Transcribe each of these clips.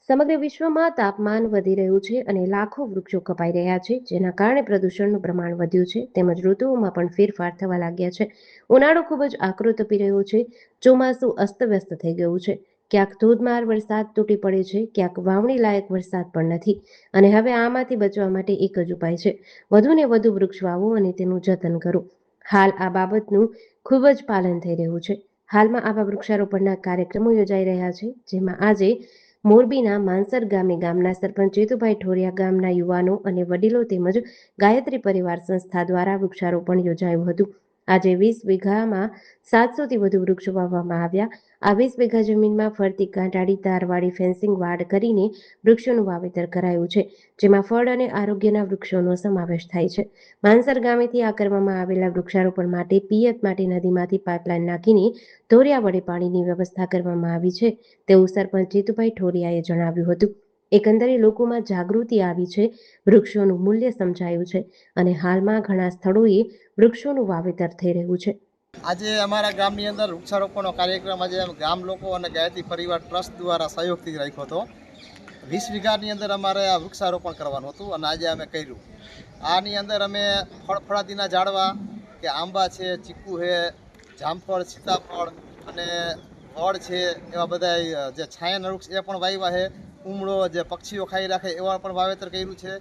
સમગ્ર વિશ્વમાં તાપમાન વધી રહ્યું છે અને લાખો વૃક્ષો કપાઈ રહ્યા છે, જેના કારણે પ્રદૂષણનું પ્રમાણ વધ્યું છે તેમજ ઋતુઓમાં પણ ફેરફાર થવા લાગ્યા છે. ઉનાળો ખૂબ જ આકરો તપી રહ્યો છે. ચોમાસું અસ્તવ્યસ્ત થઈ ગયું છે. ક્યાંક ધોધમાર વરસાદ તૂટી પડે છે, ક્યાંક વાવણી લાયક વરસાદ પણ નથી. અને હવે આમાંથી બચવા માટે એક જ ઉપાય છે: વધુને વધુ વૃક્ષ વાવો અને તેનું જતન કરો. હાલ આ બાબતનું ખૂબ જ પાલન થઈ રહ્યું છે. હાલમાં આવા વૃક્ષારોપણના કાર્યક્રમો યોજાઈ રહ્યા છે, જેમાં આજે મોરબીના માનસર ગામના સરપંચ જીતુભાઈ ઠોરિયા, ગામના યુવાનો અને વડીલો તેમજ ગાયત્રી પરિવાર સંસ્થા દ્વારા વૃક્ષારોપણ યોજાયું હતું. આજે 20 વીઘામાં 700થી વધુ વૃક્ષો વાવવામાં આવ્યા. આ 20 વીઘા જમીનમાં ફરતી કાંટાળી તારવાળી ફેન્સિંગ વાડ કરીને વૃક્ષોનું વાવેતર કરાયું છે, જેમાં ફળ અને આરોગ્યના વૃક્ષોનો સમાવેશ થાય છે. માનસર ગામેથી આ કરવામાં આવેલા વૃક્ષારોપણ માટે પિયત માટે નદીમાંથી પાઇપલાઇન નાખીને ધોરિયા વડે પાણીની વ્યવસ્થા કરવામાં આવી છે, તેવું સરપંચ જીતુભાઈ ઠોરિયાએ જણાવ્યું હતું. એકંદરે લોકોમાં જાગૃતિ આવી છે, વૃક્ષોનું મૂલ્ય સમજાયું છે અને હાલમાં ઘણા સ્થળોએ વૃક્ષોનું વાવેતર થઈ રહ્યું છે. આજે અમારા ગામની અંદર વૃક્ષારોપણનો કાર્યક્રમ આજે ગામ લોકો અને ગાયત્રી પરિવાર ટ્રસ્ટ દ્વારા સહયોગથી રાખ્યો હતો. 20 વીઘાની અંદર અમારે આ વૃક્ષારોપણ કરવાનું હતું અને આજે અમે કર્યું. આની અંદર અમે ફળફળાદીના ઝાડવા કે આંબા છે, ચીકુ છે, જામફળ, સીતાફળ અને વડ છે, એવા બધા જે છાયાના વૃક્ષ એ પણ વાવ્યા છે. ઉમળો જે પક્ષીઓ ખાઈ રાખે એવા પણ વાવેતર કર્યું છે.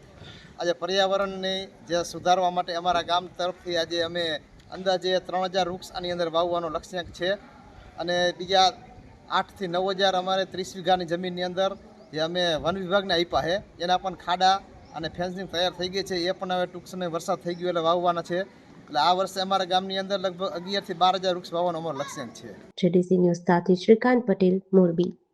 આજે પર્યાવરણને જે સુધારવા માટે અમારા ગામ તરફથી આજે અમે અંદાજે 3000 વૃક્ષ આની અંદર વાવવાનો લક્ષ્યાંક છે અને બીજા 8થી 9000 અમારે 30 વીઘાની જમીનની અંદર જે અમે વન વિભાગને આપ્યા છે, એના પણ ખાડા અને ફેન્સિંગ તૈયાર થઈ ગઈ છે. એ પણ હવે ટૂંક સમય વરસાદ થઈ ગયો એટલે વાવવાના છે. એટલે આ વર્ષે અમારા ગામની અંદર લગભગ 11 થી 12000 વૃક્ષ વાવવાનો અમારો લક્ષ્યાંક છે. જેડીસી ન્યૂઝ સાથે શ્રીકાંત પટેલ, મોરબી.